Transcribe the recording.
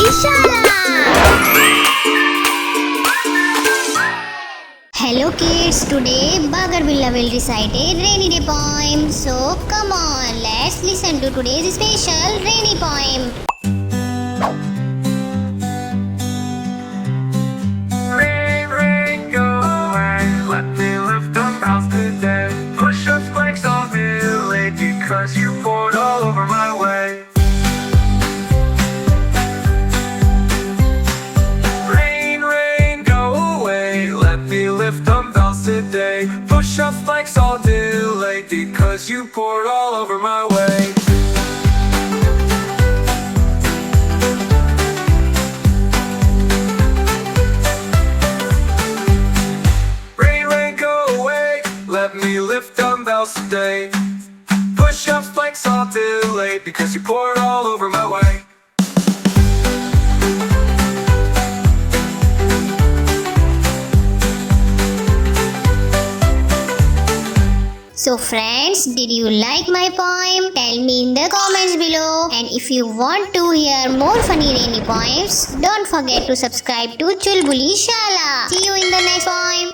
Shala. Hello kids, today Bagad Billa will recite a rainy day poem. So come on, let's listen to today's special rainy poem. Rain, rain, go away. Let me lift the house today. Push up flakes on me late because you poured all over my way. Rain, rain, go away. Let me lift dumbbells today. Push up flakes all too late because you poured all over my way. Let me lift dumbbells today. Push-ups, planks all too late because you poured all over my way. So friends, did you like my poem? Tell me in the comments below. And if you want to hear more funny rainy poems, don't forget to subscribe to Chulbuli Shala. See you in the next poem.